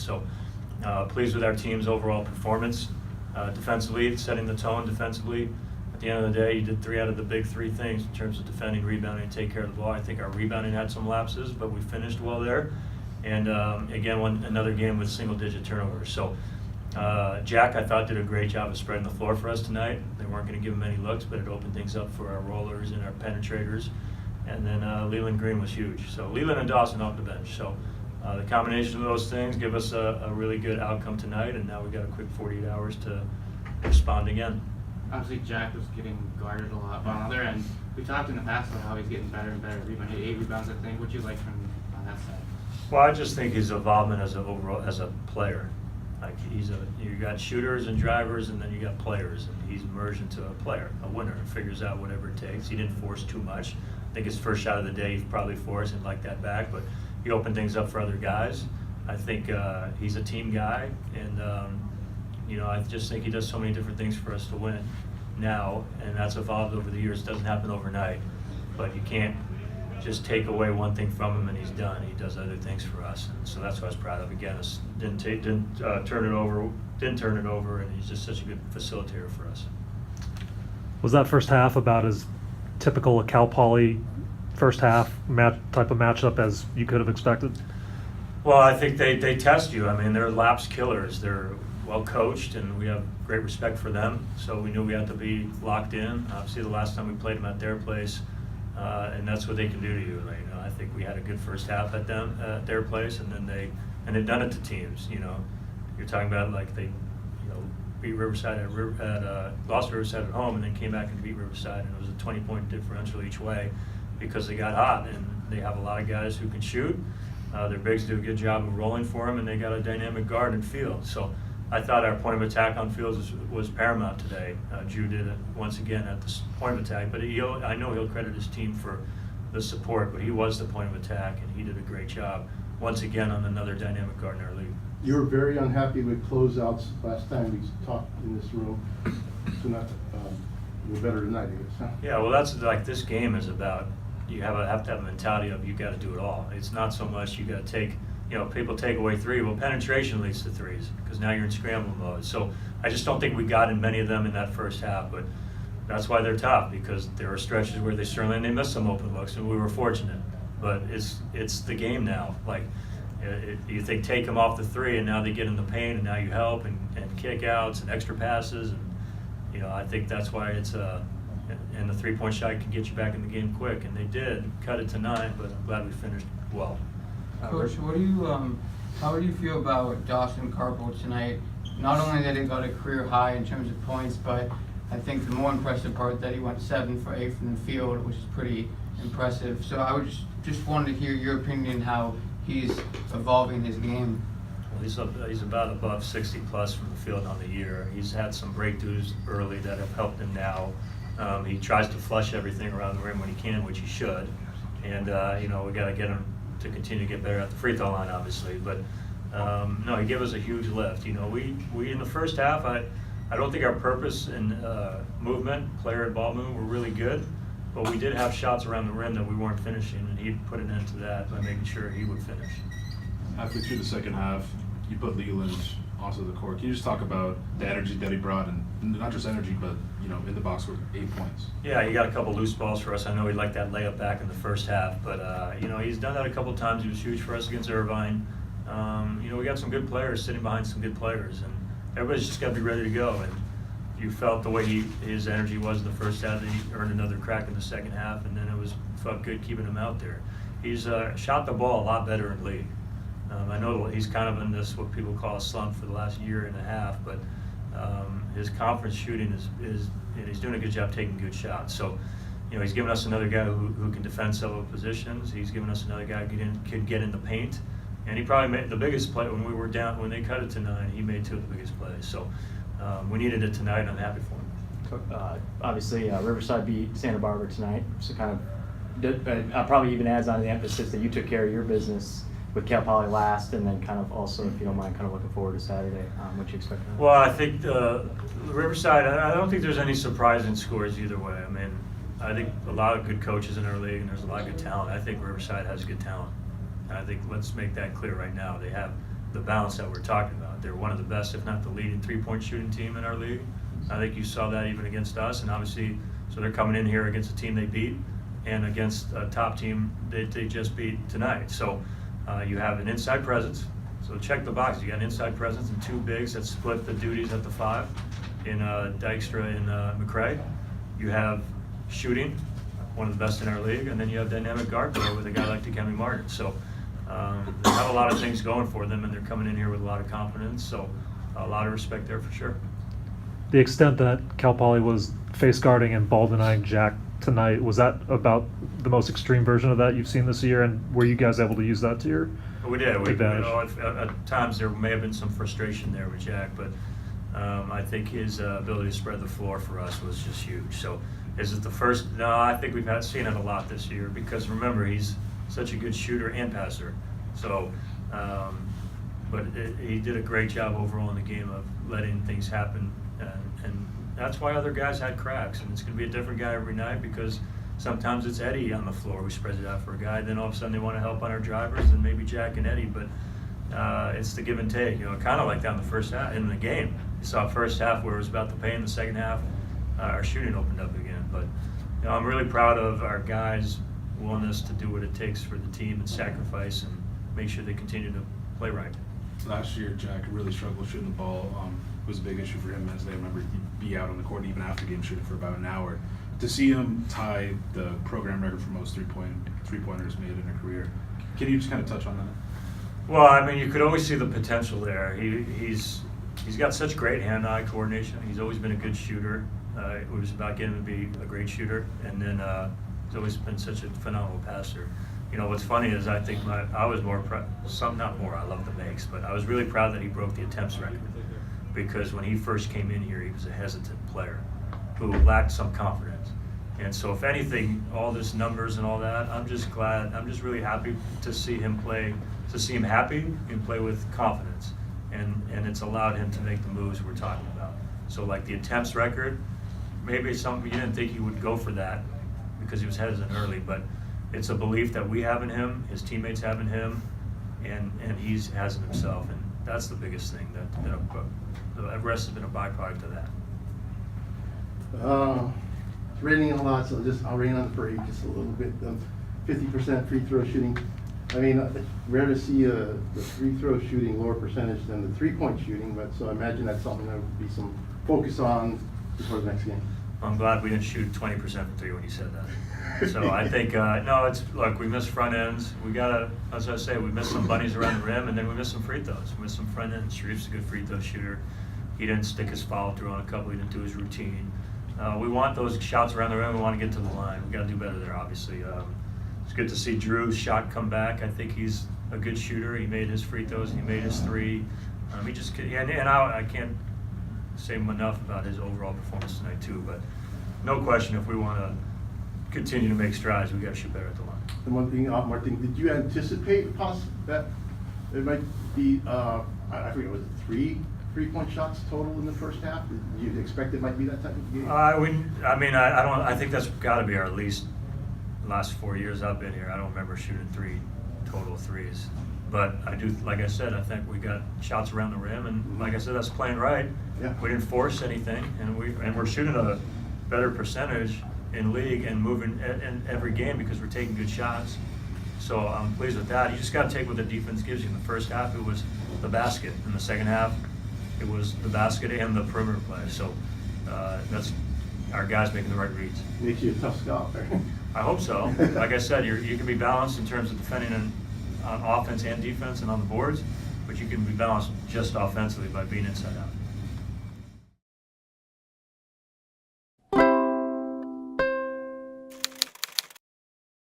So pleased with our team's overall performance. Defensively, setting the tone defensively. At the end of the day, you did 3 out of the big 3 things in terms of defending, rebounding, and take care of the ball. I think our rebounding had some lapses, but we finished well there. And again, another game with single-digit turnovers. So Jack, I thought, did a great job of spreading the floor for us tonight. They weren't going to give him any looks, but it opened things up for our rollers and our penetrators. And then Leland Green was huge. So Leland and Dawson off the bench. So the combination of those things give us a really good outcome tonight, and now we've got a quick 48 hours to respond again. Obviously, Jack was getting guarded a lot, but on the other end, we talked in the past about how he's getting better and better at rebounding. 8 rebounds, I think. What do you like from on that side? Well, I just think his involvement as a player. Like you got shooters and drivers, and then you got players, and he's merged into a player, a winner, and figures out whatever it takes. He didn't force too much. I think his first shot of the day, he probably forced and like that back, but he opened things up for other guys. I think he's a team guy, and I just think he does so many different things for us to win now, and that's evolved over the years. It doesn't happen overnight, but you can't just take away one thing from him and he's done. He does other things for us, and so that's what I was proud of. Again, didn't turn it over, and he's just such a good facilitator for us. Was that first half about as typical a Cal Poly first half type of matchup as you could have expected? Well, I think they test you. I mean, they're lapse killers. They're well coached, and we have great respect for them. So we knew we had to be locked in. Obviously, the last time we played them at their place, and that's what they can do to you. I think we had a good first half at their place, and then they've done it to teams. You're talking about like they, beat Riverside lost Riverside at home, and then came back and beat Riverside, and it was a 20-point differential each way because they got hot, and they have a lot of guys who can shoot. Their bigs do a good job of rolling for them, and they got a dynamic guard and field. So I thought our point of attack on fields was paramount today. Drew did it once again at the point of attack, but I know he'll credit his team for the support, but he was the point of attack, and he did a great job once again on another dynamic guard in our league. You were very unhappy with closeouts last time we talked in this room. So we're better tonight, I guess. Huh? Yeah, well, that's like this game is about. You have to have a mentality of you got to do it all. It's not so much you got to take. People take away 3. Well, penetration leads to 3s because now you're in scramble mode. So I just don't think we got in many of them in that first half. But that's why they're tough, because there are stretches where they missed some open looks, and we were fortunate. But it's the game now. Like you think take them off the 3, and now they get in the paint, and now you help and kick outs and extra passes, and I think that's why it's and the 3-point shot can get you back in the game quick, and they did cut it to 9. But I'm glad we finished well. Coach, how do you feel about Dawson Carpel tonight? Not only that he got a career high in terms of points, but I think the more impressive part that he went 7 for 8 from the field, which is pretty impressive. So I would just wanted to hear your opinion how he's evolving his game. Well, he's about above 60 plus from the field on the year. He's had some breakthroughs early that have helped him now. He tries to flush everything around the rim when he can, which he should. And we got to get him to continue to get better at the free throw line, obviously. But no, he gave us a huge lift. We in the first half, I don't think our purpose and movement, player and ball movement, were really good. But we did have shots around the rim that we weren't finishing, and he put an end to that by making sure he would finish. Halfway through the second half, you put Leland onto the court. Can you just talk about the energy that he brought, and not just energy, but in the box with 8 points? Yeah, he got a couple loose balls for us. I know he liked that layup back in the first half, but he's done that a couple times. He was huge for us against Irvine. We got some good players sitting behind some good players, and everybody's just got to be ready to go. And you felt the way his energy was in the first half, that he earned another crack in the second half, and then felt good keeping him out there. He's shot the ball a lot better in league. I know he's kind of in this what people call a slump for the last year and a half, but his conference shooting is and he's doing a good job taking good shots. So, he's given us another guy who can defend several positions. He's given us another guy who can get in the paint, and he probably made the biggest play when we were down. When they cut it to 9, he made 2 of the biggest plays. So we needed it tonight, and I'm happy for him. Obviously, Riverside beat Santa Barbara tonight, so kind of probably even adds on to the emphasis that you took care of your business with Cal Poly last, and then kind of also, if you don't mind, kind of looking forward to Saturday. What you expect? Well, I think Riverside, I don't think there's any surprising scores either way. I mean, I think a lot of good coaches in our league, and there's a lot of good talent. I think Riverside has good talent. And I think let's make that clear right now. They have the balance that we're talking about. They're one of the best, if not the leading three-point shooting team in our league. I think you saw that even against us, and obviously, so they're coming in here against a team they beat and against a top team that they just beat tonight. So you have an inside presence. So check the box. You got an inside presence and two bigs that split the duties at the 5 in Dykstra and McCray. You have shooting, one of the best in our league, and then you have dynamic guard play with a guy like Dikembe Martin. So they have a lot of things going for them, and they're coming in here with a lot of confidence. So a lot of respect there for sure. The extent that Cal Poly was face guarding and ball denying Jack tonight, was that about the most extreme version of that you've seen this year? And were you guys able to use that to your We did. advantage? At times there may have been some frustration there with Jack, but I think his ability to spread the floor for us was just huge. So is it the first? No, I think we've seen it a lot this year because remember, he's such a good shooter and passer. So, but he did a great job overall in the game of letting things happen. And that's why other guys had cracks. And it's going to be a different guy every night because sometimes it's Eddie on the floor who spreads it out for a guy. Then all of a sudden they want to help on our drivers and maybe Jack and Eddie. But it's the give and take. You know, kind of like that in the first half in the game. You saw first half where it was about the pay. In the second half, our shooting opened up again. But you know, I'm really proud of our guys' willingness to do what it takes for the team and sacrifice and make sure they continue to play right. Last year, Jack really struggled shooting the ball. It was a big issue for him, as they remember he'd be out on the court even after game shooting for about an hour. To see him tie the program record for most three-pointers made in a career, can you just kind of touch on that? Well, I mean, you could always see the potential there. He's got such great hand-eye coordination. He's always been a good shooter. It was about getting him to be a great shooter, and then he's always been such a phenomenal passer. You know, what's funny is I think I was more not more. I love the makes, but I was really proud that he broke the attempts record because when he first came in here, he was a hesitant player who lacked some confidence. And so, if anything, all this numbers and all that, I'm just glad. I'm just really happy to see him play, to see him happy and play with confidence, and it's allowed him to make the moves we're talking about. So, like the attempts record, maybe something you didn't think he would go for that because he was hesitant early, but it's a belief that we have in him, his teammates have in him, and he has in himself, and that's the biggest thing. The rest has been a byproduct of that. It's raining a lot, so I'll rain on the parade just a little bit. 50% free throw shooting. I mean, it's rare to see the free throw shooting lower percentage than the 3-point shooting, but so I imagine that's something that would be some focus on before the next game. I'm glad we didn't shoot 20% from 3 when you said that. So I think, no, it's, look, we missed front ends. We gotta, as I say, we missed some bunnies around the rim, and then we missed some free throws. We missed some front ends. Sharif's a good free throw shooter. He didn't stick his follow through on a couple. He didn't do his routine. We want those shots around the rim. We want to get to the line. We got to do better there, obviously. It's good to see Drew's shot come back. I think he's a good shooter. He made his free throws. He made his 3. He just, and I can't say enough about his overall performance tonight too. But no question, if we want to continue to make strides, we got to shoot better at the line. And one thing, Martin, did you anticipate that it might be? I forget, was it 3-point shots total in the first half? Did you expect it might be that type of game? I think that's got to be our least. Last 4 years I've been here, I don't remember shooting 3 total threes. But I do, like I said, I think we got shots around the rim, and like I said, that's playing right. Yeah. We didn't force anything, and we're shooting a better percentage in league and moving in every game because we're taking good shots. So I'm pleased with that. You just got to take what the defense gives you. In the first half, it was the basket. In the second half, it was the basket and the perimeter play. So that's our guys making the right reads. Makes you a tough scout, right? I hope so. Like I said, you can be balanced in terms of defending on offense and defense and on the boards, but you can be balanced just offensively by being inside out.